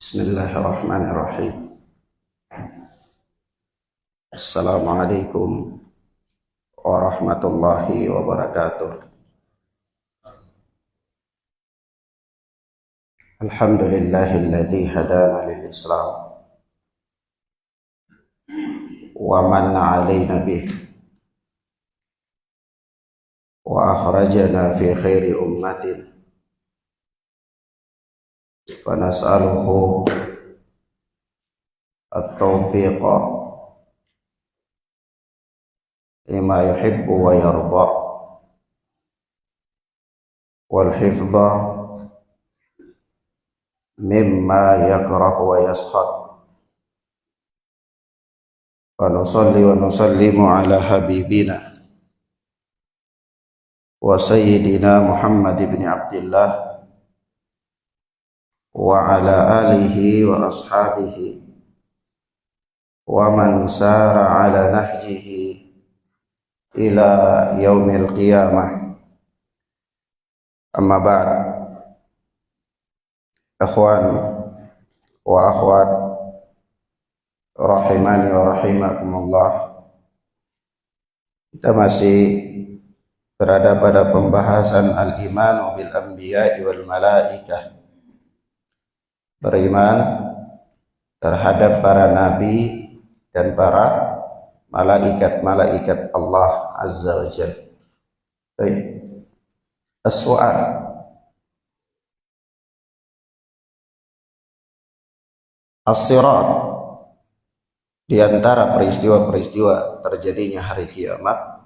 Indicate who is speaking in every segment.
Speaker 1: Bismillahirrahmanirrahim. Assalamualaikum warahmatullahi wabarakatuh. Alhamdulillahilladzi hadana lil Islam wa manna 'alaina bih wa akhrajana fi khairi ummatin fa nas'aluhu at-taufiqa lima yuhibbu wa yarda wal hifdha mimma yakrahu wa yaskhad. Wa nusalli wa nusallimu ala habibina wa sayyidina Muhammad ibn Abdillah wa ala alihi wa ashabihi wa man sara ala nahjihi ila yaumil qiyamah. Amma ba'd. Ikhwan wa akhwat rahimani wa rahimakumullah, kita masih berada pada pembahasan al-imanu bil anbiya'i wal malaikah, beriman terhadap para nabi dan para malaikat-malaikat Allah Azza wa Jalla. Baik. As-su'al, as-sirat, di antara peristiwa-peristiwa terjadinya hari kiamat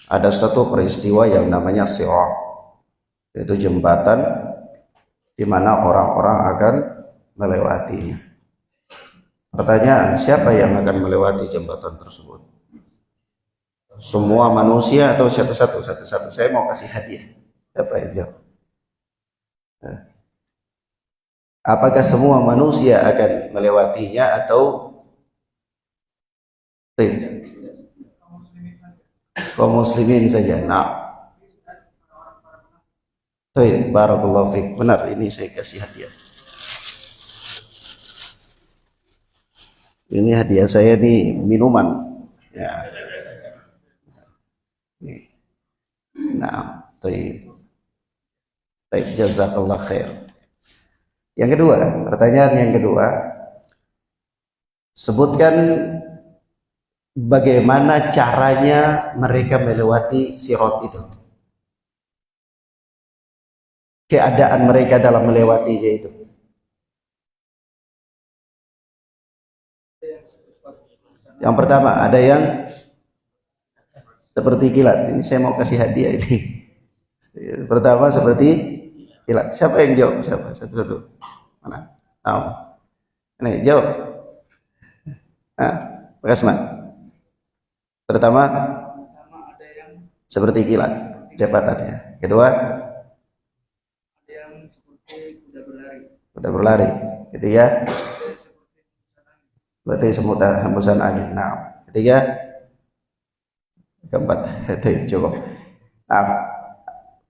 Speaker 1: ada satu peristiwa yang namanya sirat, yaitu jembatan di mana orang-orang akan melewatinya. Pertanyaan, siapa yang akan melewati jembatan tersebut? Semua manusia atau satu-satu? Satu-satu. Saya mau kasih hadiah. Siapa yang jawab? Apakah semua manusia akan melewatinya atau kaum muslimin saja? Nah, barakallahu fiik. Benar, ini saya kasih hadiah. Ini hadiah saya nih, minuman. Ya. Nih. Nah, jazakallah khair. Yang kedua, pertanyaan yang kedua, sebutkan bagaimana caranya mereka melewati sirat itu. Keadaan mereka dalam melewatinya itu. Yang pertama, ada yang seperti kilat. Ini saya mau kasih hadiah ini. Pertama seperti kilat. Siapa yang jawab? Siapa? Satu-satu. Mana? Ini jawab. Pak Kasman. Pertama ada yang seperti kilat cepatannya. Kedua ada yang seperti kuda berlari. Kuda berlari. Ketiga berarti semutan hembusan angin. Nah, ketiga, keempat. Coba. Nah,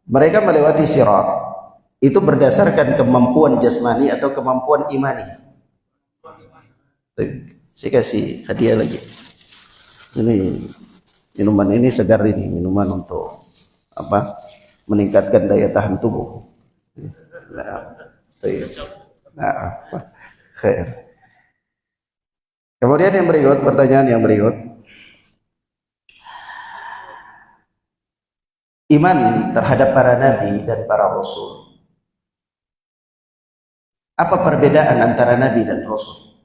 Speaker 1: mereka melewati sirat itu berdasarkan kemampuan jasmani atau kemampuan imani. Saya kasih hadiah lagi. Ini minuman ini segar, ini minuman untuk apa? Meningkatkan daya tahan tubuh. Khair. Kemudian yang berikut, pertanyaan yang berikut. Iman terhadap para nabi dan para rasul. Apa perbedaan antara nabi dan rasul?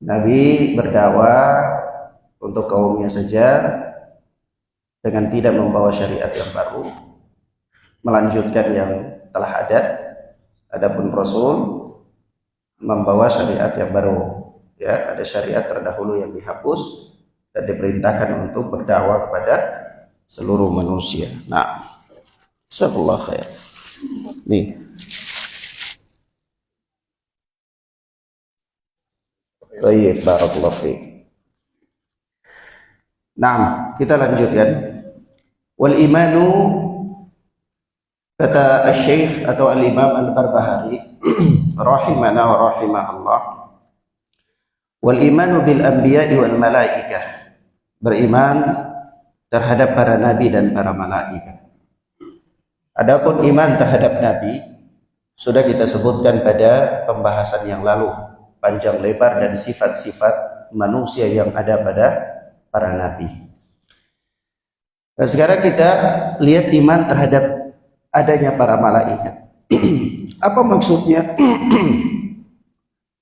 Speaker 1: Nabi berdakwah untuk kaumnya saja dengan tidak membawa syariat yang baru, melanjutkan yang telah ada. Adapun Rasul membawa syariat yang baru. Ya, ada syariat terdahulu yang dihapus dan diperintahkan untuk berdakwah kepada seluruh manusia. Nah, jazakallahu khair. Nih. Baik, barakallahu fiik. Nah, kita lanjutkan. Wal imanu, kata Asy-Syaikh atau Al-Imam Al-Barbahari rahimana wa rahimahullah, wal imanu bil anbiya'i wal malaikah, beriman terhadap para nabi dan para malaikat. Adapun iman terhadap nabi sudah kita sebutkan pada pembahasan yang lalu, panjang lebar, dan sifat-sifat manusia yang ada pada para nabi. Nah, sekarang kita lihat iman terhadap adanya para malaikat. Apa maksudnya?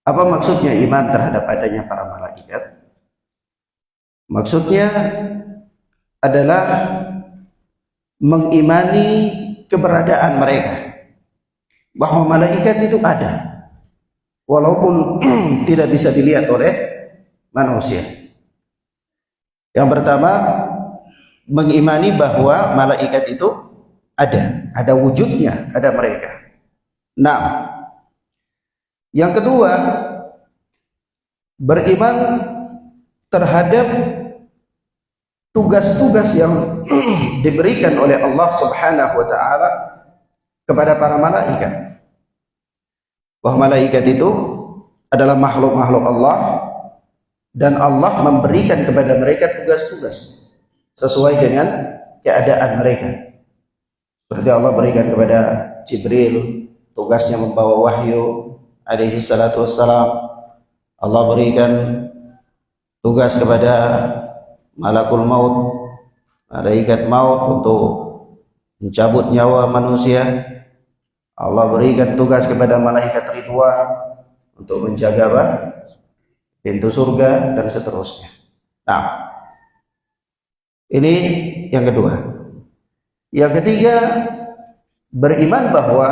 Speaker 1: Apa maksudnya iman terhadap adanya para malaikat? Maksudnya adalah mengimani keberadaan mereka, bahwa malaikat itu ada walaupun tidak bisa dilihat oleh manusia. Yang pertama, mengimani bahwa malaikat itu ada wujudnya, ada mereka. Nah, yang kedua, beriman terhadap tugas-tugas yang diberikan oleh Allah Subhanahu wa taala kepada para malaikat. Bahwa malaikat itu adalah makhluk-makhluk Allah, dan Allah memberikan kepada mereka tugas-tugas sesuai dengan keadaan mereka. Seperti Allah berikan kepada Jibril tugasnya membawa wahyu alaihi salatu wassalam. Allah berikan tugas kepada malakul maut, malaikat maut, untuk mencabut nyawa manusia. Allah berikan tugas kepada malaikat Ridwan untuk menjaga pintu surga, dan seterusnya. Nah, ini yang kedua. Yang ketiga, beriman bahwa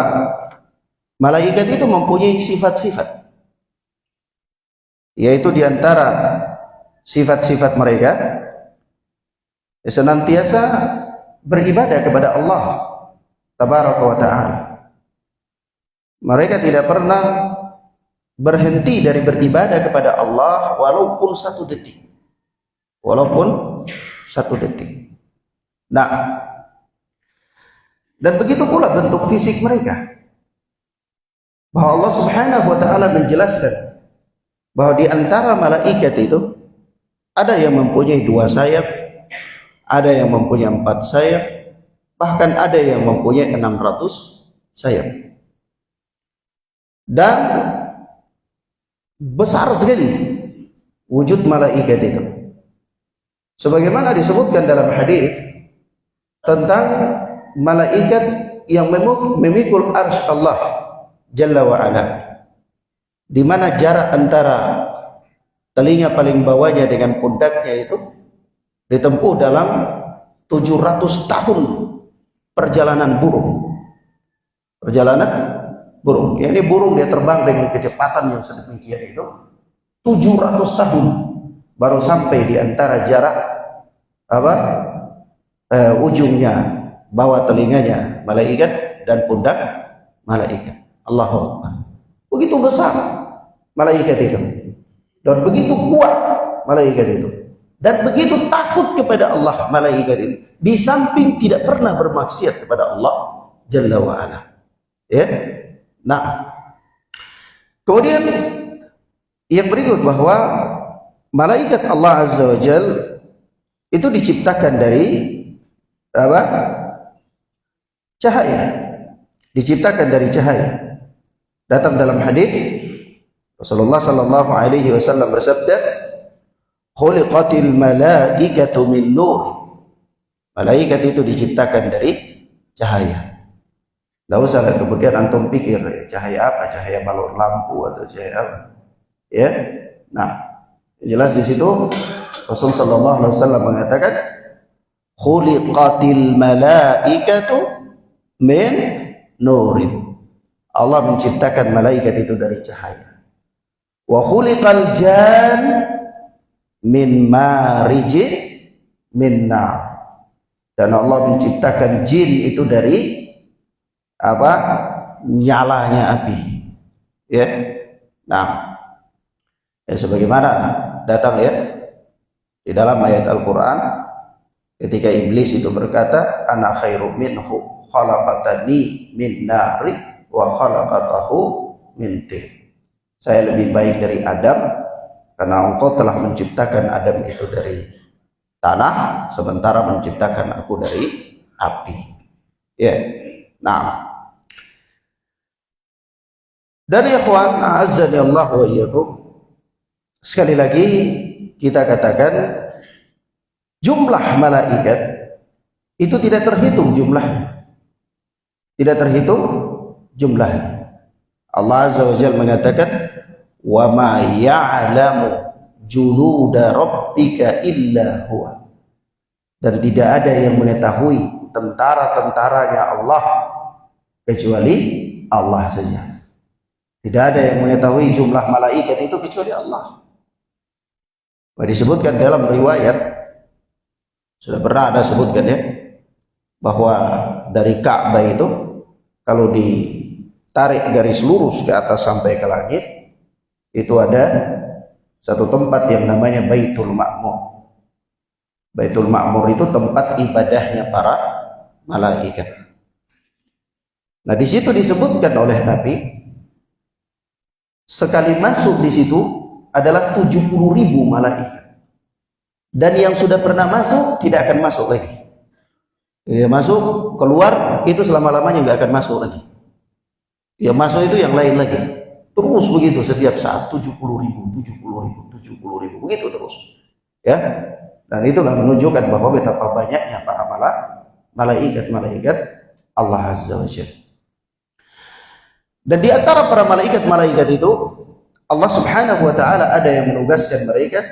Speaker 1: malaikat itu mempunyai sifat-sifat, yaitu diantara sifat-sifat mereka senantiasa beribadah kepada Allah Tabaraka wa ta'ala. Mereka tidak pernah berhenti dari beribadah kepada Allah walaupun satu detik. Nah, dan begitu pula bentuk fisik mereka, bahwa Allah Subhanahu wa ta'ala menjelaskan bahwa di antara malaikat itu ada yang mempunyai 2 sayap, ada yang mempunyai 4 sayap, bahkan ada yang mempunyai 600 sayap. Dan besar sekali wujud malaikat itu, sebagaimana disebutkan dalam hadis tentang malaikat yang memikul arsy Allah Jalla wa Ala, di mana jarak antara telinga paling bawahnya dengan pundaknya itu ditempuh dalam 700 tahun perjalanan burung. Ini burung dia terbang dengan kecepatan yang sedemikian itu 700 tahun baru sampai di antara jarak ujungnya bawah telinganya malaikat dan pundak malaikat. Allahu Akbar. Begitu besar malaikat itu, dan begitu kuat malaikat itu, dan begitu takut kepada Allah malaikat itu, di samping tidak pernah bermaksiat kepada Allah Jalla wa Ala. Ya. Nah, kemudian yang berikut, bahwa malaikat Allah Azza wa Jal itu diciptakan dari cahaya. Diciptakan dari cahaya. Datang dalam hadis Rasulullah sallallahu alaihi wasallam bersabda, "Khuliqatil malaikatu min nur." Malaikat itu diciptakan dari cahaya. Tidak usah kemudian antum pikir cahaya apa, cahaya balon lampu atau cahaya apa. Ya. Nah, jelas di situ Rasul sallallahu alaihi wasallam mengatakan, "Khuliqatil malaikatu min nurin." Allah menciptakan malaikat itu dari cahaya. Wa khuliqal jan min mariji min nar. Dan Allah menciptakan jin itu dari nyalanya api. Ya. Nah, Ya, sebagaimana datang ya di dalam ayat Al-Quran ketika iblis itu berkata, ana khairu minhu khalaqatani min nari wa khalaqatahu min tin. Saya lebih baik dari Adam karena engkau telah menciptakan Adam itu dari tanah sementara menciptakan aku dari api. Ya. Nah, dari ikhwan a'azzani Allah wa iyyakum, sekali lagi kita katakan jumlah malaikat itu tidak terhitung jumlahnya. Tidak terhitung jumlahnya. Allah Azza wa Jalla mengatakan, "Wa ma ya'lamu junuda rabbika illa huwa." Dan tidak ada yang mengetahui tentara-tentaranya Allah kecuali Allah saja. Tidak ada yang mengetahui jumlah malaikat itu kecuali Allah. Disebutkan dalam riwayat, sudah pernah ada sebutkan ya, bahwa dari Ka'bah itu kalau ditarik garis lurus ke atas sampai ke langit, itu ada satu tempat yang namanya Baitul Ma'mur. Baitul Ma'mur itu tempat ibadahnya para malaikat. Nah, di situ disebutkan oleh Nabi, sekali masuk di situ adalah 70.000 malaikat. Dan yang sudah pernah masuk tidak akan masuk lagi. Dia masuk, keluar, itu selama-lamanya nggak akan masuk lagi. Yang masuk itu yang lain lagi. Terus begitu setiap saat 70.000, 70.000, 70.000, begitu terus. Ya. Dan itulah menunjukkan bahwa betapa banyaknya para malaikat-malaikat Allah Azza wa Jalla. Dan di antara para malaikat-malaikat itu Allah Subhanahu wa taala ada yang menugaskan mereka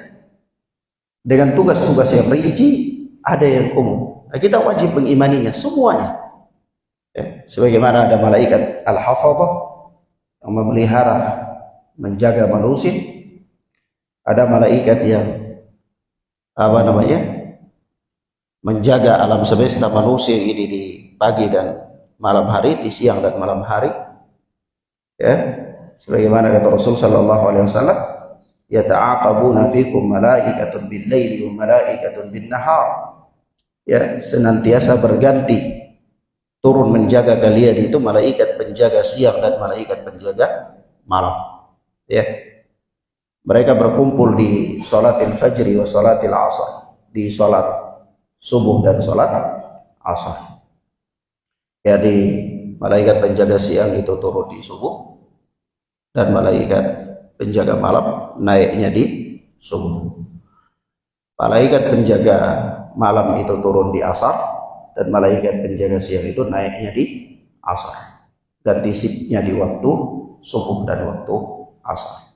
Speaker 1: dengan tugas-tugas yang rinci, ada yang umum. Nah, kita wajib mengimaninya semuanya. Ya, sebagaimana ada malaikat al-hafadhah yang memelihara, menjaga manusia. Ada malaikat yang menjaga alam semesta manusia ini di pagi dan malam hari, di siang dan malam hari. Ya, sebagaimana kata Rasul sallallahu alaihi wasallam, yata'aqabuna fikum malaikatun bil-laili wa malaikatun bin-nahar. Ya, senantiasa berganti turun menjaga kalian itu malaikat penjaga siang dan malaikat penjaga malam. Ya. Mereka berkumpul di salatil fajri wa salatil asar, di salat subuh dan salat asar. Jadi malaikat penjaga siang itu turun di subuh dan malaikat penjaga malam naiknya di subuh. Malaikat penjaga malam itu turun di asar dan malaikat penjaga siang itu naiknya di asar. Ganti shiftnya di waktu subuh dan waktu asar.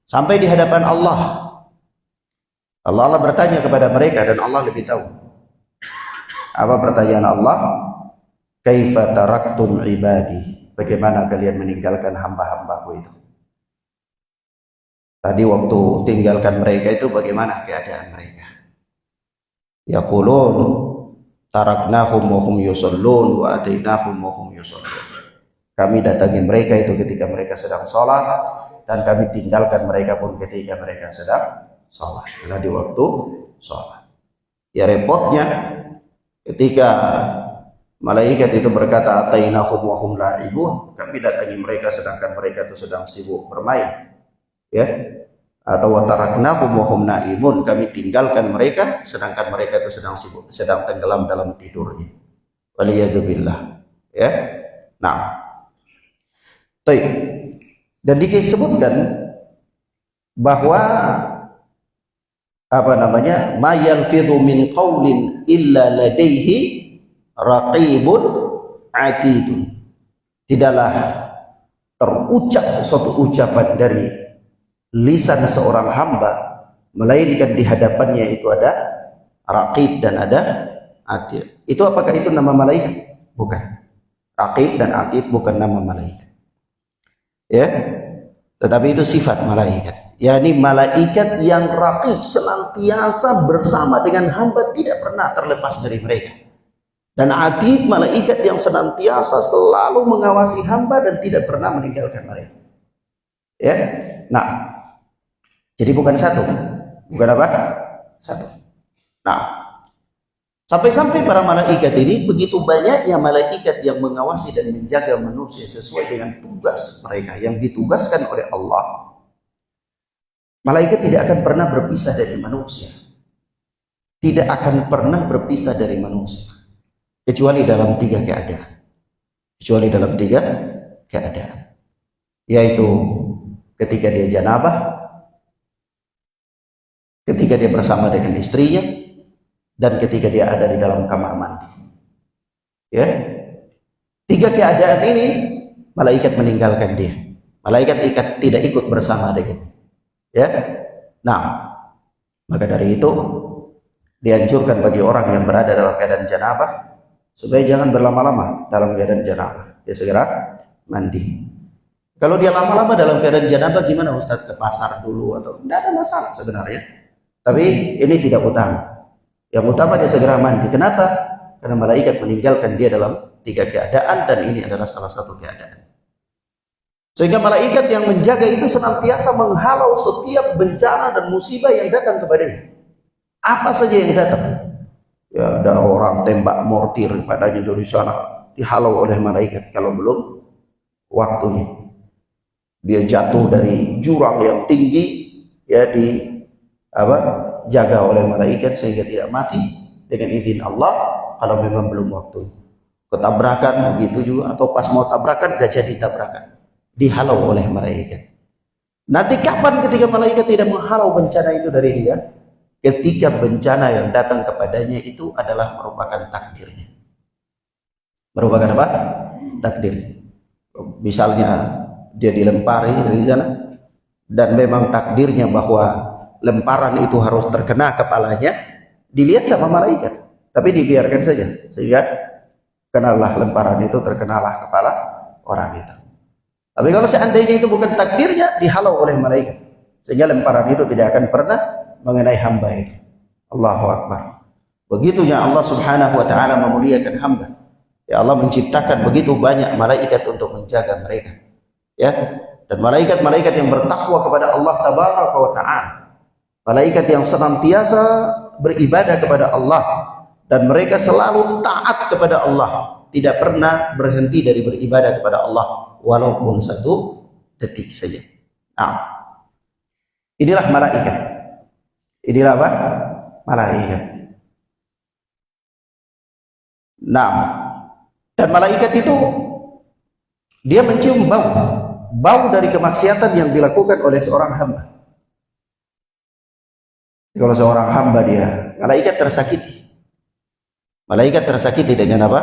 Speaker 1: Sampai di hadapan Allah. Allah bertanya kepada mereka dan Allah lebih tahu. Apa pertanyaan Allah? Kaifa taraktum ibadi? Bagaimana kalian meninggalkan hamba-hambaku itu? Tadi waktu tinggalkan mereka itu bagaimana keadaan mereka? Yaqulun taraknahum wa hum yusallun wa atainahum wa hum yusallun. Kami datangi mereka itu ketika mereka sedang sholat, dan kami tinggalkan mereka pun ketika mereka sedang sholat, karena di waktu sholat. Ya repotnya ketika malaikat itu berkata atainahum wa hum la'ibun, kami datangi mereka sedangkan mereka itu sedang sibuk bermain. Ya, atau wataraknahum wa hum naimun, kami tinggalkan mereka sedangkan mereka itu sedang sibuk, sedang tenggelam dalam tidurnya. Waliyadzubillah. Ya. Nah, baik. Dan disebutkan bahwa ma yalfidhu min qaulin illa ladaihi raqibun atidun. Tidaklah terucap suatu ucapan dari lisan seorang hamba melainkan di hadapannya itu ada raqib dan ada atid. Itu apakah itu nama malaikat? Bukan. Raqib dan atid bukan nama malaikat. Ya, tetapi itu sifat malaikat. yakni malaikat yang raqib, senantiasa bersama dengan hamba, tidak pernah terlepas dari mereka. Dan atid, malaikat yang senantiasa selalu mengawasi hamba dan tidak pernah meninggalkan mereka. Ya, nah, Jadi bukan satu. Bukan apa? Satu. Nah, sampai-sampai para malaikat ini, begitu banyaknya malaikat yang mengawasi dan menjaga manusia sesuai dengan tugas mereka yang ditugaskan oleh Allah. Malaikat tidak akan pernah berpisah dari manusia. Tidak akan pernah berpisah dari manusia. Kecuali dalam tiga keadaan. Kecuali dalam tiga keadaan. Yaitu ketika dia janabah, ketika dia bersama dengan istrinya, dan ketika dia ada di dalam kamar mandi. Ya, tiga keadaan ini malaikat meninggalkan dia. Malaikat tidak ikut bersama dengan dia. Ya, nah, maka dari itu dianjurkan bagi orang yang berada dalam keadaan janabah supaya jangan berlama-lama dalam keadaan janabah. Dia segera mandi. Kalau dia lama-lama dalam keadaan janabah, gimana Ustaz? Ke pasar dulu atau tidak ada masalah sebenarnya. Tapi ini tidak utama. Yang utama dia segera mandi. Kenapa? Karena malaikat meninggalkan dia dalam tiga keadaan dan ini adalah salah satu keadaan. Sehingga malaikat yang menjaga itu senantiasa menghalau setiap bencana dan musibah yang datang kepadanya. Apa saja yang datang. Ya, ada orang tembak mortir padanya dari sana, dihalau oleh malaikat kalau belum waktunya. Dia jatuh dari jurang yang tinggi, ya jaga oleh malaikat sehingga tidak mati dengan izin Allah kalau memang belum waktu. Ketabrakan begitu juga, atau pas mau tabrakan gak jadi tabrakan, dihalau oleh malaikat. Nanti kapan ketika malaikat tidak menghalau bencana itu dari dia? Ketika bencana yang datang kepadanya itu adalah merupakan takdirnya. Merupakan apa? Takdir. Misalnya dia dilempari dari sana dan memang takdirnya bahwa lemparan itu harus terkena kepalanya, dilihat sama malaikat, tapi dibiarkan saja sehingga kenalah lemparan itu terkenalah kepala orang itu. Tapi kalau seandainya itu bukan takdirnya, dihalau oleh malaikat sehingga lemparan itu tidak akan pernah mengenai hamba itu. Allahu Akbar. Begitunya Allah Subhanahu wa taala memuliakan hamba. Ya, Allah menciptakan begitu banyak malaikat untuk menjaga mereka. Ya, dan malaikat-malaikat yang bertakwa kepada Allah Tabaraka wa taala. Malaikat yang senantiasa beribadah kepada Allah dan mereka selalu taat kepada Allah, tidak pernah berhenti dari beribadah kepada Allah walaupun satu detik saja. Nah, inilah malaikat. Inilah apa? Malaikat. Nah, dan malaikat itu dia mencium bau dari kemaksiatan yang dilakukan oleh seorang hamba. Kalau seorang hamba dia, malaikat tersakiti. Malaikat tersakiti dengan apa?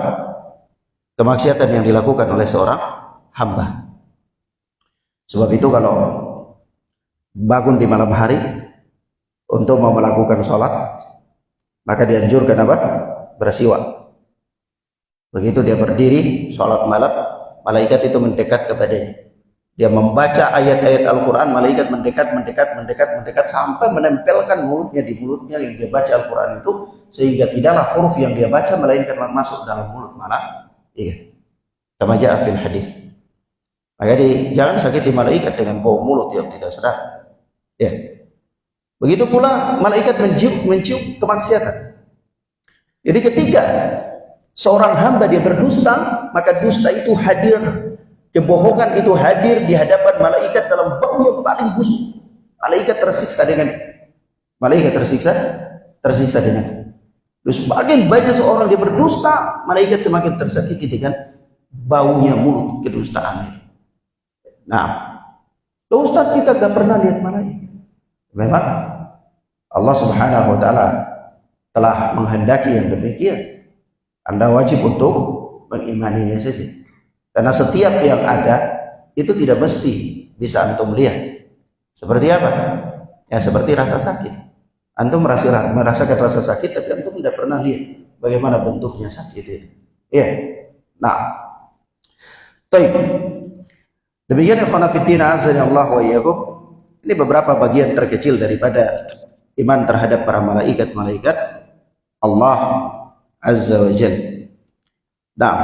Speaker 1: Kemaksiatan yang dilakukan oleh seorang hamba. Sebab itu kalau bangun di malam hari untuk mau melakukan sholat, maka dianjurkan apa? Bersiwak. Begitu dia berdiri sholat malam, malaikat itu mendekat kepadanya. Dia membaca ayat-ayat Al-Quran, malaikat mendekat sampai menempelkan mulutnya di mulutnya yang dia baca Al-Quran itu, sehingga tidaklah huruf yang dia baca melainkan masuk dalam mulut malah. Iya. Kama ja'a fil hadis. Maka jangan sakiti malaikat dengan bau mulut yang tidak sedap. Ya. Begitu pula malaikat mencium kemaksiatan. Jadi ketika seorang hamba dia berdusta, maka dusta itu hadir. Kebohongan itu hadir di hadapan malaikat dalam bau yang paling busuk. Malaikat tersiksa dengan terus semakin banyak seorang dia berdusta, malaikat semakin tersakiti dengan baunya mulut kedustaan itu. Nah, Ustaz, kita gak pernah lihat malaikat. Memang Allah Subhanahu wa taala telah menghendaki yang demikian. Anda wajib untuk mengimaninya saja. Karena setiap yang ada itu tidak mesti bisa antum lihat. Seperti apa? Ya seperti rasa sakit. Antum merasakan rasa sakit, tapi antum tidak pernah lihat bagaimana bentuknya sakit itu. Ya. Nah, baik. Demikian ikhwan fillah azza wa iyyakum. Ini beberapa bagian terkecil daripada iman terhadap para malaikat Allah azza wa jalla. Nah,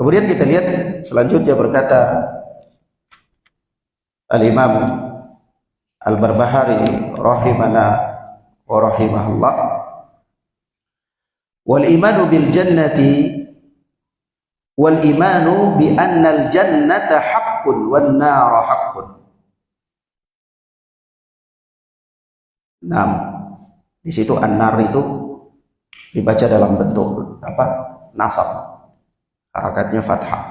Speaker 1: kemudian kita lihat selanjutnya berkata Al-Imam Al-Barbahari rahimana wa rahimahullah, wal imanu bil jannati wal imanu bi annal jannata haqqun wan nara haqqun. Nah, di situ an-nar itu dibaca dalam bentuk apa? Nasab. Harakatnya fathah.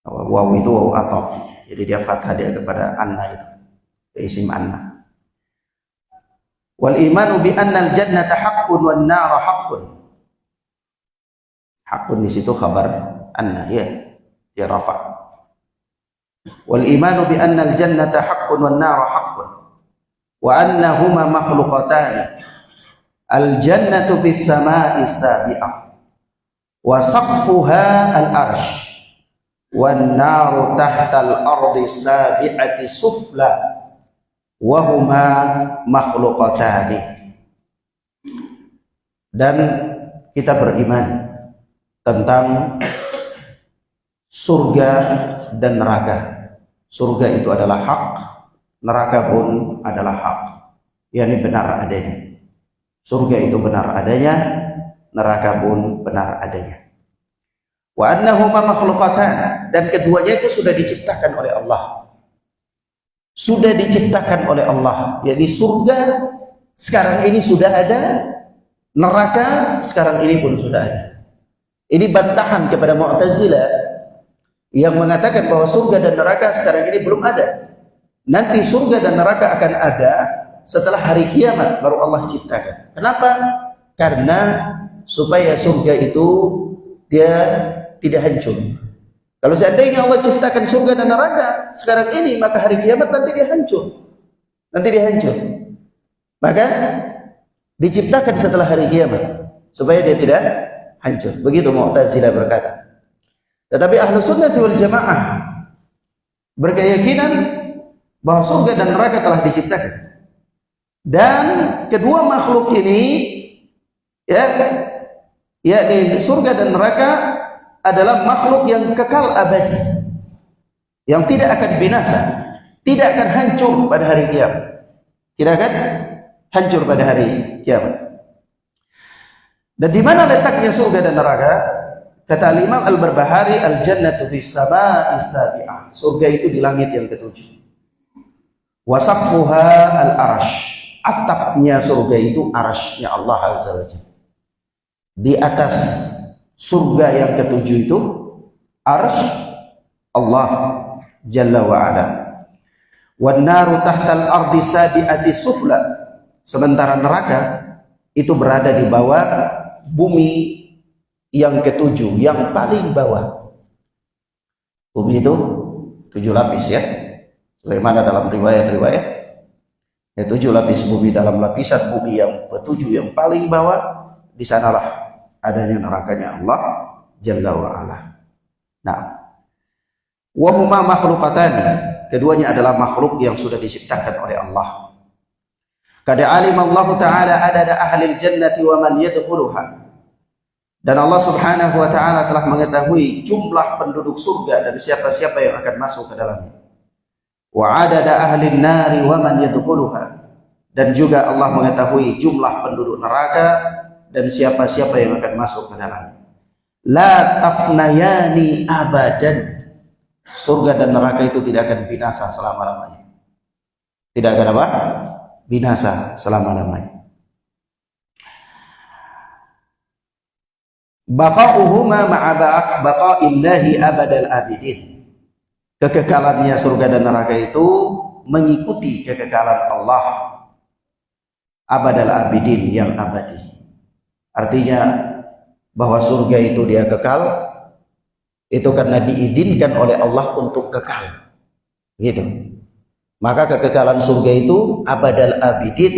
Speaker 1: Waw itu waw ataf. Jadi dia fathah dia kepada anna itu. Isim anna. Wal imanu bi annal jannata haqqun wan nara haqqun. Haqqun di situ khabar anna, ya. Dia rafa. Wal imanu bi annal jannata haqqun wan nara haqqun. Wa annahuma makhluqatan. Al jannatu fis sama'i sabi'ah wa saqfuha al arsh wan naru tahtal ardi sabi'ati sufla wa huma makhluqatan. Dan kita beriman tentang surga dan neraka. Surga itu adalah hak, neraka pun adalah hak, yakni benar adanya. Surga itu benar adanya, neraka pun benar adanya. Wa annahuma makhluqatan, dan keduanya itu sudah diciptakan oleh Allah. Sudah diciptakan oleh Allah. Jadi surga sekarang ini sudah ada, neraka sekarang ini pun sudah ada. Ini bantahan kepada Mu'tazilah yang mengatakan bahwa surga dan neraka sekarang ini belum ada. Nanti surga dan neraka akan ada setelah hari kiamat, baru Allah ciptakan. Kenapa? Karena supaya surga itu dia tidak hancur. Kalau seandainya Allah ciptakan surga dan neraka sekarang ini, maka hari kiamat nanti dia hancur. Nanti dia hancur. Maka diciptakan setelah hari kiamat supaya dia tidak hancur. Begitu Mu'tazilah berkata. Tetapi Ahlus Sunnah wal Jamaah berkeyakinan bahwa surga dan neraka telah diciptakan. Dan kedua makhluk ini, yakni surga dan neraka, adalah makhluk yang kekal abadi, yang tidak akan binasa, tidak akan hancur pada hari kiamat, tidak akan hancur pada hari kiamat. Dan di mana letaknya surga dan neraka? Kata Imam Al-Barbahari, al-jannatu fis sama'i sabi'ah. Surga itu di langit yang ketujuh. Wa saqfuha al-arsh. Atapnya surga itu arasy-nya Allah Azza wa Jalla. Di atas surga yang ketujuh itu arasy Allah Jalla wa Ala. Wan naru tahtal ardi sabi'ati sufla. Sementara neraka itu berada di bawah bumi yang ketujuh, yang paling bawah. Bumi itu 7 lapis, ya. Sebagaimana dalam riwayat-riwayat, ya, 7 lapis bumi. Dalam lapisan bumi yang ketujuh, yang paling bawah, di sanalah adanya nerakanya Allah Jalla wa Ala. Nah, wa huma makhluqatani, keduanya adalah makhluk yang sudah diciptakan oleh Allah. Qad alima Allah Ta'ala adada ahlil jannati wa man yadkhuluha. Dan Allah Subhanahu wa Ta'ala telah mengetahui jumlah penduduk surga dan siapa-siapa yang akan masuk ke dalamnya. Wa adada ahlin nari wa man yadkhuluha. Dan juga Allah mengetahui jumlah penduduk neraka dan siapa-siapa yang akan masuk ke dalamnya. La tafnayani abadan. Surga dan neraka itu tidak akan binasa selama-lamanya. Tidak akan apa? Binasa selama-lamanya. Baqa'uhuma ma'a baqa'illahi abadal abidin. Kekekalannya surga dan neraka itu mengikuti kekekalan Allah abadal abidin, yang abadi. Artinya bahwa surga itu dia kekal, itu karena diizinkan oleh Allah untuk kekal, gitu. Maka kekekalan surga itu abadal abidin,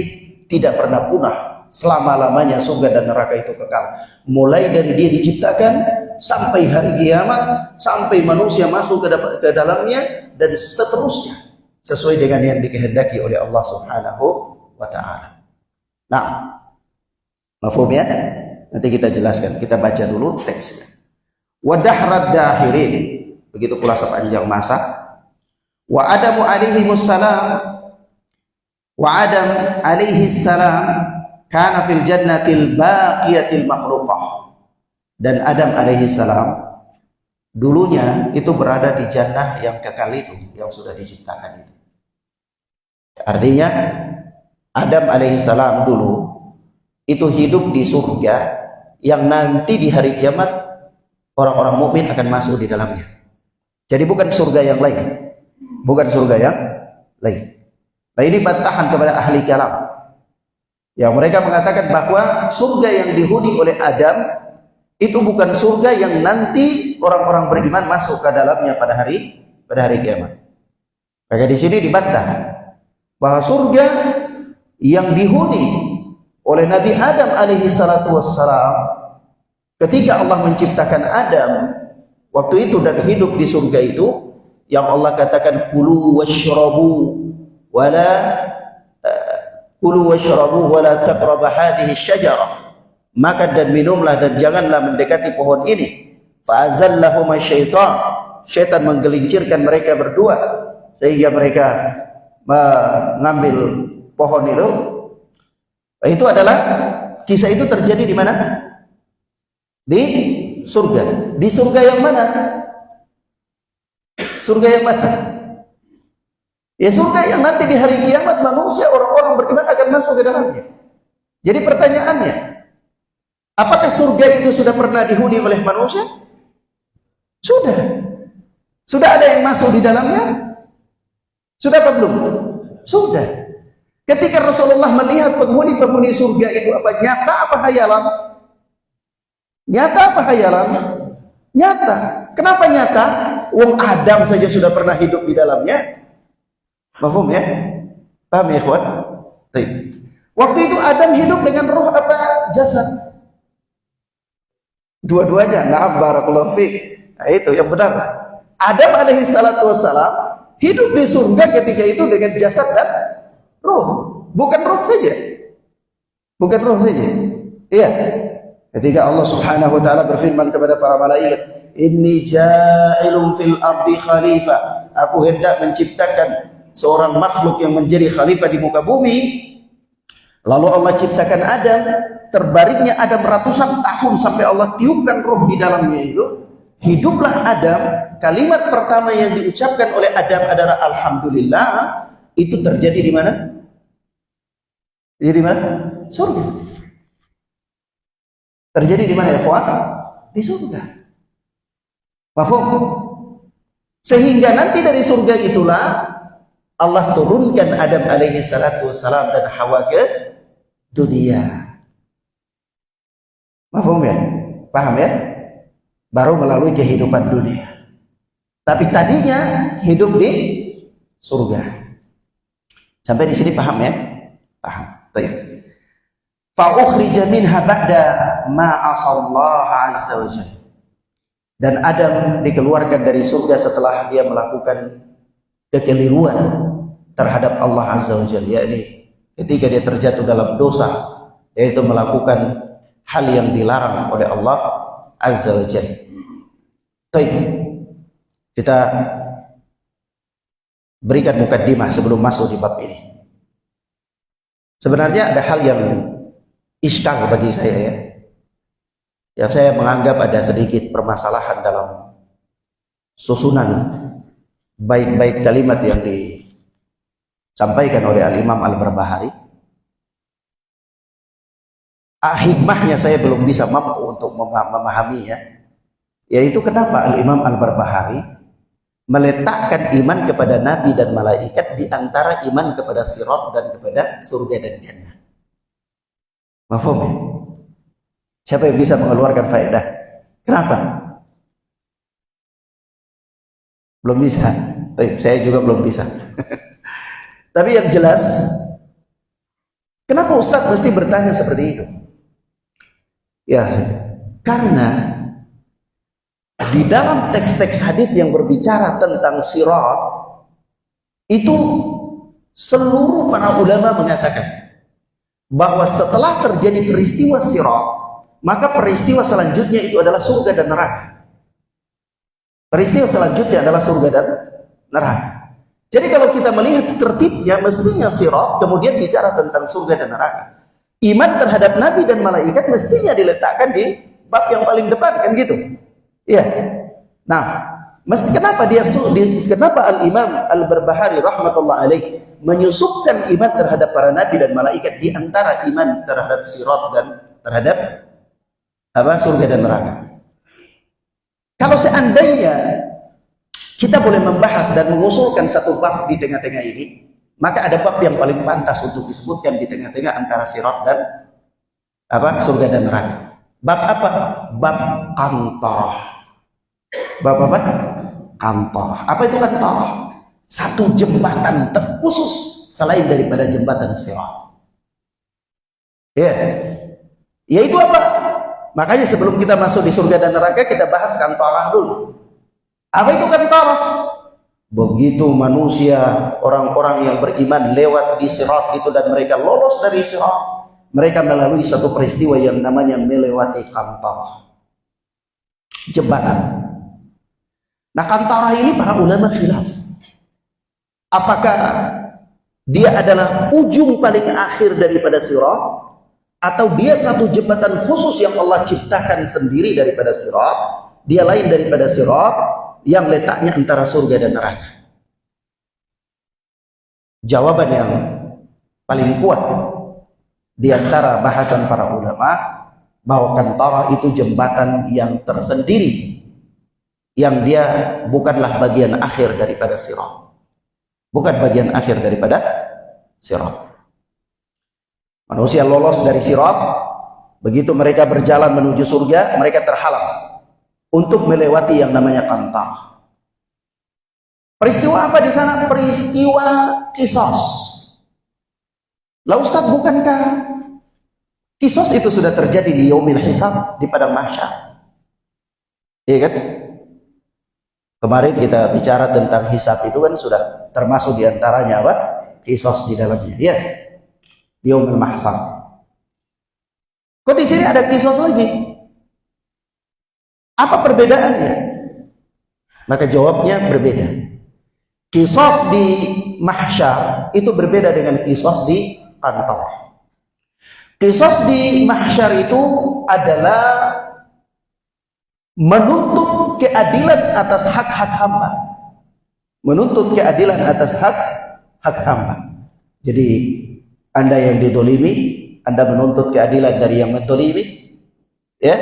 Speaker 1: tidak pernah punah. Selama-lamanya surga dan neraka itu kekal. Mulai dari dia diciptakan sampai hari kiamat, sampai manusia masuk ke dalamnya, dan seterusnya sesuai dengan yang dikehendaki oleh Allah Subhanahu wa Ta'ala. Nah, mafhum ya? Nanti kita jelaskan. Kita baca dulu teksnya. Wa dahrad dahirin, begitu pula sepanjang masa. Wa Adamu alaihi salam wa Adam alaihi salam kana fil jannatil baqiyatil makhluqah. Dan Adam alaihi salam dulunya itu berada di jannah yang kekal itu, yang sudah diciptakan itu. Artinya Adam alaihi salam dulu itu hidup di surga yang nanti di hari kiamat orang-orang mukmin akan masuk di dalamnya. Jadi bukan surga yang lain. Bukan surga yang lain. Nah, ini bantahan kepada ahli kalam yang mereka mengatakan bahwa surga yang dihuni oleh Adam itu bukan surga yang nanti orang-orang beriman masuk ke dalamnya pada hari kiamat. Maka di sini dibantah bahwa surga yang dihuni oleh Nabi Adam alaihi salatu wassalam ketika Allah menciptakan Adam waktu itu dan hidup di surga itu, yang Allah katakan kulu washrabu wala taqrabu hadhihi syajarah, makan dan minumlah dan janganlah mendekati pohon ini. Fa'azallahuma syaitan menggelincirkan mereka berdua sehingga mereka mengambil pohon itu. Itu adalah kisah itu terjadi di mana? Di surga. Di surga yang mana? Surga yang mana? Ya surga yang nanti di hari kiamat manusia orang-orang beriman akan masuk ke dalamnya. Jadi pertanyaannya, apakah surga itu sudah pernah dihuni oleh manusia? Sudah. Sudah ada yang masuk di dalamnya? Sudah apa belum? Sudah. Ketika Rasulullah melihat penghuni-penghuni surga itu apa? Nyata apa hayalan? Nyata apa hayalan? Nyata. Kenapa nyata? Wong Adam saja sudah pernah hidup di dalamnya. Paham ya? Paham ya, ikhwan? Waktu itu Adam hidup dengan roh apa? Jasad. Dua-duanya. Na'am, barakallahu fiik. Nah, itu yang benar. Adam alaihi salatu wassalam hidup di surga ketika itu dengan jasad dan roh. Bukan roh saja. Bukan roh saja. Iya. Ketika Allah Subhanahu wa taala berfirman kepada para malaikat, "Inni ja'ilun fil ardi khalifah." Aku hendak menciptakan seorang makhluk yang menjadi khalifah di muka bumi. Lalu Allah ciptakan Adam, terbaringnya Adam ratusan tahun sampai Allah tiupkan roh di dalamnya itu. Hiduplah Adam. Kalimat pertama yang diucapkan oleh Adam adalah alhamdulillah. Itu terjadi di mana? Jadi di mana? Surga. Terjadi di mana ya, kawan? Di surga. Paham? Sehingga nanti dari surga itulah Allah turunkan Adam alaihi salatu wassalam dan Hawa ke dunia. Paham ya? Paham ya? Baru melalui kehidupan dunia. Tapi tadinya hidup di surga. Sampai di sini paham ya? Paham. Baik. Fa ukhrija minha ba'da ma asallaha azza wa jalla. Dan Adam dikeluarkan dari surga setelah dia melakukan kekeliruan terhadap Allah azza wa jalla, yakni ketika dia terjatuh dalam dosa, yaitu melakukan hal yang dilarang oleh Allah azza wa jalla. Baik. Kita berikan mukaddimah sebelum masuk di bab ini. Sebenarnya ada hal yang iskal bagi saya ya, yang saya menganggap ada sedikit permasalahan dalam susunan bait-bait kalimat yang disampaikan oleh Al-Imam Al-Barbahari. Hikmahnya saya belum bisa mampu untuk memahaminya, yaitu kenapa Al-Imam Al-Barbahari meletakkan iman kepada Nabi dan malaikat di antara iman kepada sirat dan kepada surga dan jannah. Mafhum ya? Siapa yang bisa mengeluarkan faedah? Kenapa? Belum bisa. Saya juga belum bisa. Tapi yang jelas, kenapa Ustadz mesti bertanya seperti itu? Ya, karena di dalam teks-teks hadis yang berbicara tentang sirat itu seluruh para ulama mengatakan bahwa setelah terjadi peristiwa sirat, maka peristiwa selanjutnya itu adalah surga dan neraka. Peristiwa selanjutnya adalah surga dan neraka. Jadi kalau kita melihat tertibnya, mestinya sirat kemudian bicara tentang surga dan neraka. Iman terhadap nabi dan malaikat mestinya diletakkan di bab yang paling depan, kan gitu. Iya. Nah, kenapa Al-Imam Al-Barbahari rahmatullah alaih menyusupkan iman terhadap para nabi dan malaikat di antara iman terhadap sirat dan terhadap surga dan neraka. Kalau seandainya kita boleh membahas dan mengusulkan satu bab di tengah-tengah ini, maka ada bab yang paling pantas untuk disebutkan di tengah-tengah antara sirat dan surga dan neraka. Bab apa? Bab kantorah. Bab apa? Kantorah. Apa itu kantorah? Satu jembatan terkhusus selain daripada jembatan sirat. Ya. Yaitu apa? Makanya sebelum kita masuk di surga dan neraka, kita bahas kantorah dulu. Apa itu kantorah? Begitu manusia, orang-orang yang beriman lewat di sirat itu dan mereka lolos dari sirat, mereka melalui satu peristiwa yang namanya melewati kantorah, jembatan. Nah, kantorah ini para ulama khilaf. Apakah dia adalah ujung paling akhir daripada sirat, atau dia satu jembatan khusus yang Allah ciptakan sendiri daripada sirat, dia lain daripada sirat, yang letaknya antara surga dan neraka? Jawaban yang paling kuat di antara bahasan para ulama bahwa kantorah itu jembatan yang tersendiri, yang dia bukanlah bagian akhir daripada sirat, bukan bagian akhir daripada sirat. Manusia lolos dari sirat, begitu mereka berjalan menuju surga, mereka terhalang untuk melewati yang namanya kantorah. Peristiwa apa di sana? Peristiwa kisos. Lah Ustaz, bukankah kisos itu sudah terjadi di yaumil hisab, di padang mahsyar? Iya kan? Kemarin kita bicara tentang hisab itu kan sudah termasuk diantaranya apa? Kisos di dalamnya. Ya, di yaumil mahsyar. Kok di sini ada kisos lagi? Apa perbedaannya? Maka jawabnya berbeda. Kisos di mahsyar itu berbeda dengan kisos di kantorah. Kisos di mahsyar itu adalah menuntut keadilan atas hak-hak hamba. Menuntut keadilan atas hak hamba. Jadi Anda yang didolimi, Anda menuntut keadilan dari yang mendolimi, ya.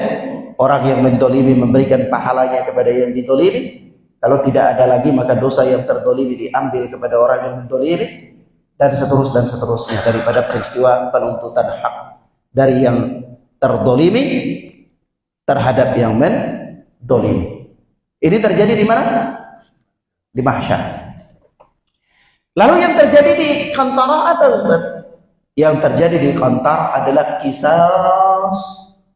Speaker 1: Orang yang mendolimi memberikan pahalanya kepada yang didolimi. Kalau tidak ada lagi, maka dosa yang terdolimi diambil kepada orang yang mendolimi, dan seterusnya daripada peristiwa penuntutan hak dari yang terdolimi terhadap yang mendolimi. Ini terjadi di mana? Di mahsyar. Lalu yang terjadi di kantorah apa, Ustaz? Yang terjadi di kantorah adalah kisah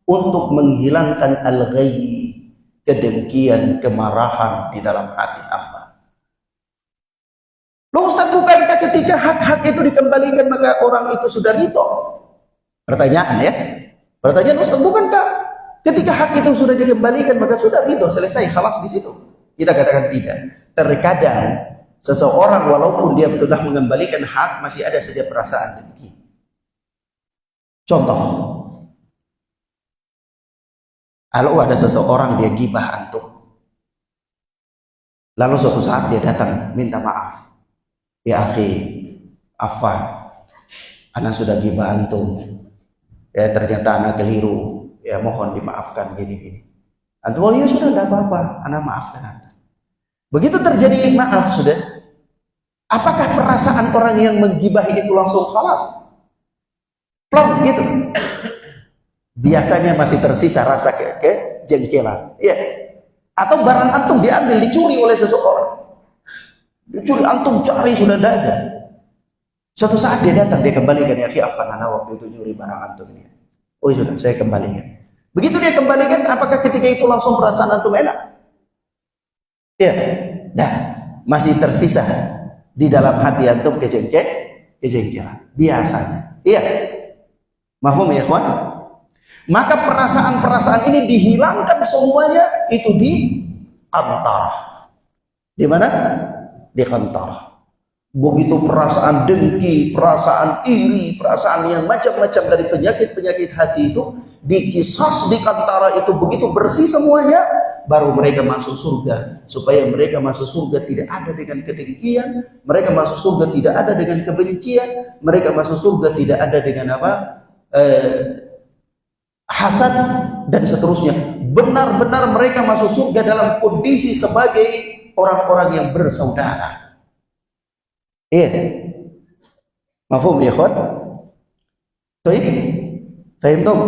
Speaker 1: untuk menghilangkan al-ghayyi, kedengkian, kemarahan di dalam hati hamba. Loh Ustaz, bukankah ketika hak-hak itu dikembalikan maka orang itu sudah ridho? Pertanyaan ya. Pertanyaan, Ustaz, bukankah ketika hak itu sudah dikembalikan maka sudah ridho, selesai, khalas di situ? Kita katakan tidak. Terkadang seseorang walaupun dia sudah mengembalikan hak, masih ada saja perasaan dengki. Contoh, kalau ada seseorang dia gibah antum, lalu suatu saat dia datang minta maaf, ya akhi, afwan, anak sudah gibah antum, ya ternyata anak keliru, ya mohon dimaafkan gini-gini. Antum, oh ya sudah, tidak apa-apa, anak maafkan antum. Begitu terjadi maaf sudah, apakah perasaan orang yang menggibah itu langsung khalas? Plong gitu. Biasanya masih tersisa rasa kejengkelan, ya. Atau barang antum diambil, dicuri oleh seseorang, dicuri, antum cari sudah tidak ada. Suatu saat dia datang, dia kembalikan, ya afwan, ana waktu itu nyuri barang antum ini. Oh sudah, saya kembalikan. Begitu dia kembalikan, apakah ketika itu langsung perasaan antum enak? Ya, nah, masih tersisa di dalam hati antum kejengkelan biasanya. Iya, mahfum ya ikhwan? Maka perasaan-perasaan ini dihilangkan semuanya itu di kantorah. Di mana? Di kantorah. begitu perasaan dengki, perasaan iri, perasaan yang macam-macam dari penyakit-penyakit hati itu dikisas di kantara itu begitu bersih semuanya, baru mereka masuk surga. Supaya mereka masuk surga tidak ada dengan kedengkian, mereka masuk surga tidak ada dengan kebencian, mereka masuk surga tidak ada dengan apa? Hasad dan seterusnya. Benar-benar mereka masuk surga dalam kondisi sebagai orang-orang yang bersaudara. Iya, mafhum ya ikhwan? Baik, paham dong?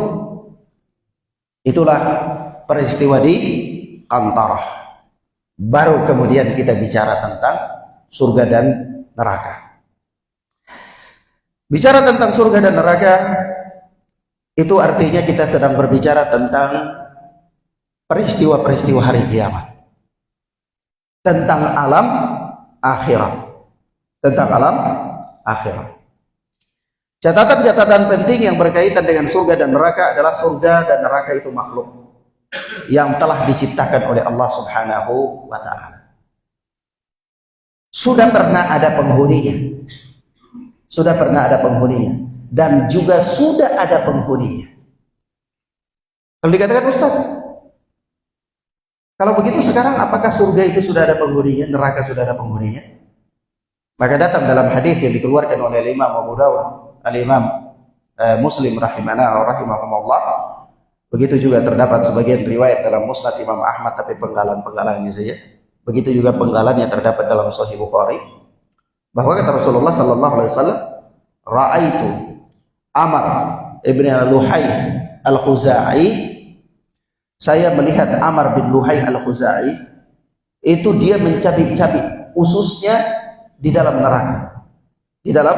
Speaker 1: Itulah peristiwa di Qantarah. Baru kemudian kita bicara tentang surga dan neraka. Bicara tentang surga dan neraka, itu artinya kita sedang berbicara tentang peristiwa-peristiwa hari kiamat, tentang alam akhirat. Tentang alam akhirat. Catatan-catatan penting yang berkaitan dengan surga dan neraka adalah surga dan neraka itu makhluk yang telah diciptakan oleh Allah Subhanahu wa ta'ala. Sudah pernah ada penghuninya. Sudah pernah ada penghuninya. Dan juga sudah ada penghuninya. Kalau dikatakan Ustaz, kalau begitu sekarang apakah surga itu sudah ada penghuninya, neraka sudah ada penghuninya? Maka datang dalam hadis yang dikeluarkan oleh Imam Abu Dawud, Al-Imam Muslim rahimahumullah. Begitu juga terdapat sebagian riwayat dalam Musnad Imam Ahmad, tapi penggalan-penggalannya saja. Begitu juga penggalan yang terdapat dalam Sahih Bukhari, bahwa kata Rasulullah sallallahu alaihi wasallam, "Ra'aitu Amr ibn Luhai al-Khuzai." Saya melihat Amr bin Luhai al-Khuzai itu dia mencabik-cabik ususnya di dalam neraka. Di dalam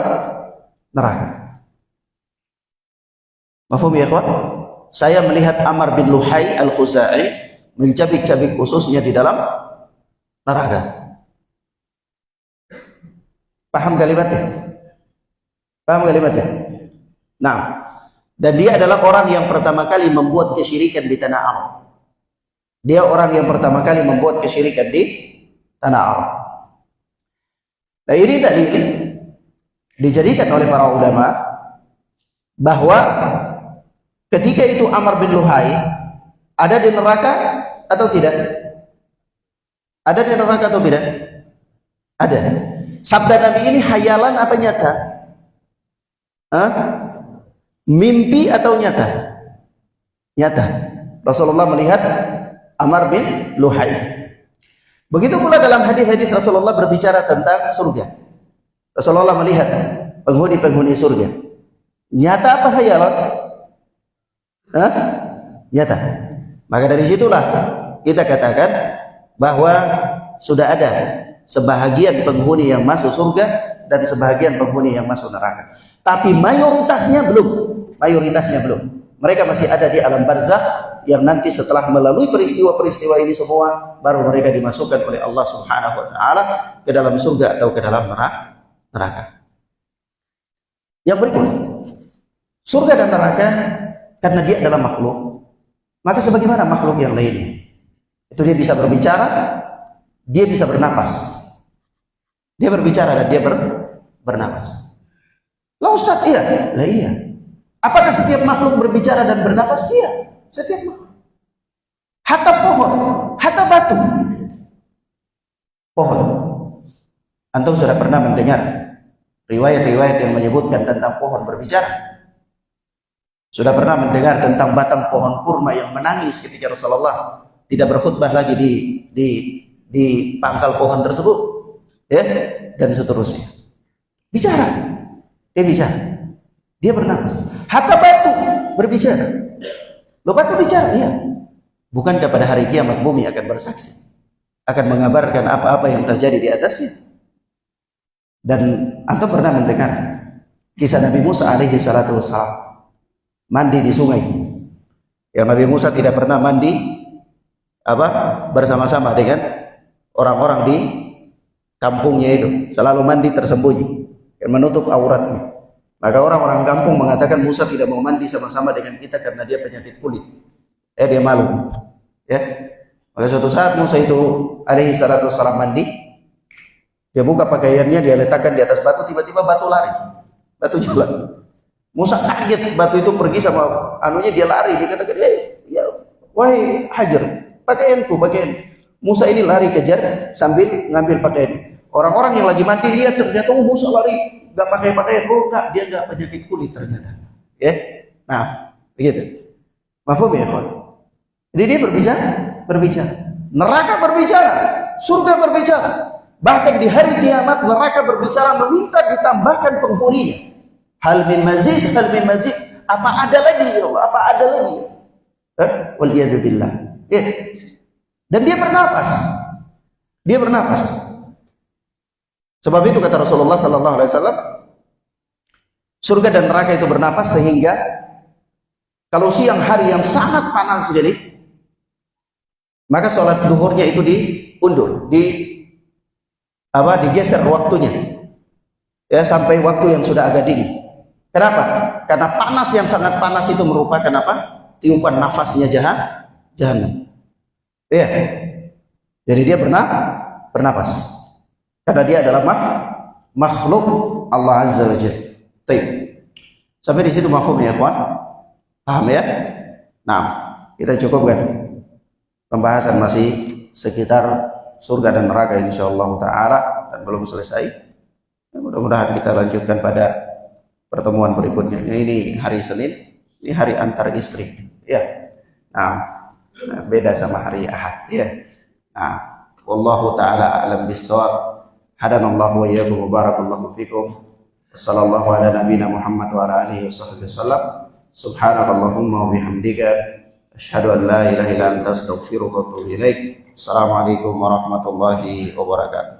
Speaker 1: neraka. Mafhum ya ikhwan? Saya melihat Amr bin Luhai al-Khuzai mencabik-cabik ususnya di dalam neraka. Paham kalimatnya? Paham kalimatnya? Nah, dan dia adalah orang yang pertama kali membuat kesyirikan di tanah Arab. Dia orang yang pertama kali membuat kesyirikan di tanah Arab. Nah, ini dalil dijadikan oleh para ulama bahwa ketika itu Amr bin Luhai ada di neraka atau tidak? Ada di neraka atau tidak? Ada. Sabda Nabi ini hayalan apa nyata? Hah? Mimpi atau nyata? Nyata. Rasulullah melihat Amr bin Luhai. Begitu pula dalam hadis-hadis Rasulullah berbicara tentang surga. Rasulullah melihat penghuni-penghuni surga. Nyata apa khayalan? Hah? Nyata. Maka dari situlah kita katakan bahwa sudah ada sebahagian penghuni yang masuk surga dan sebahagian penghuni yang masuk neraka. Tapi mayoritasnya belum. Mayoritasnya belum. Mereka masih ada di alam barzakh yang nanti setelah melalui peristiwa-peristiwa ini semua baru mereka dimasukkan oleh Allah Subhanahu wa taala ke dalam surga atau ke dalam neraka. Yang berikut, surga dan neraka karena dia adalah makhluk, maka sebagaimana makhluk yang lainnya. Itu dia bisa berbicara, dia bisa bernapas. Dia berbicara dan dia bernapas. Lah Ustaz, iya. Lah iya. Apakah setiap makhluk berbicara dan bernapas? Iya, setiap makhluk. Hatta pohon, hatta batu. Pohon. Antum sudah pernah mendengar riwayat-riwayat yang menyebutkan tentang pohon berbicara? Sudah pernah mendengar tentang batang pohon kurma yang menangis ketika Rasulullah tidak berkhutbah lagi di pangkal pohon tersebut, ya, dan seterusnya. Bicara, dia bicara, dia bernapas. Hatta batu berbicara. Loh, batu bicara, iya. Bukankah pada hari kiamat bumi akan bersaksi, akan mengabarkan apa-apa yang terjadi di atasnya? Dan antum pernah mendengar kisah Nabi Musa alaihi salatu wassalam mandi di sungai. Yang Nabi Musa tidak pernah mandi bersama-sama dengan orang-orang di kampungnya itu, selalu mandi tersembunyi dan menutup auratnya. Maka orang-orang kampung mengatakan Musa tidak mau mandi sama-sama dengan kita karena dia penyakit kulit. Dia malu. Ya. Maka suatu saat Musa itu alaihi salatu wassalam mandi Dia buka pakaiannya, dia letakkan di atas batu, tiba-tiba batu lari. Batu jalan. Musa kaget, batu itu pergi sama anunya, dia lari. Dia katakan, ya, wahai Hajar, pakaianku, pakaian. Musa ini lari kejar sambil ngambil pakaian. Orang-orang yang lagi mandi lihat ternyata Musa lari nggak pakai pakaian. Oh enggak, dia nggak penyakit kulit ternyata. Ya, nah begitu. Mafhum ya, kawan? Jadi dia berbicara. Neraka berbicara, surga berbicara. Bahkan di hari kiamat neraka berbicara meminta ditambahkan penghuninya. Hal min mazid, hal min mazid. Apa ada lagi ya Allah? Apa ada lagi? Waliyadu billah. Ya. Dan dia bernapas. Dia bernapas. Sebab itu kata Rasulullah sallallahu alaihi wasallam, surga dan neraka itu bernapas sehingga kalau siang hari yang sangat panas jadi, maka sholat duhurnya itu diundur, digeser waktunya, ya sampai waktu yang sudah agak dingin. Kenapa? Karena panas yang sangat panas itu merupakan apa? Tiupan nafasnya jahanam. Ya, jadi dia bernapas. Karena dia adalah makhluk Allah Azza wa Jalla. Baik. Sampai di situ mafhum ya, kawan? Paham ya? Nah, kita cukupkan pembahasan masih sekitar surga dan neraka insyaallah taala dan belum selesai. Mudah-mudahan kita lanjutkan pada pertemuan berikutnya. Ini hari Senin, ini hari antar istri. Ya. Nah, beda sama hari Ahad ya. Nah, wallahu taala a'lam bissawab. Hadanallahu wa iyyakum wa barakallahu fikum. Wassallallahu ala nabiyyina Muhammad wa ala alihi wasallam. Subhanakallahumma wa bihamdika asyhadu an la ilaha illa anta astaghfiruka wa atubu ilaik. Assalamualaikum warahmatullahi wabarakatuh.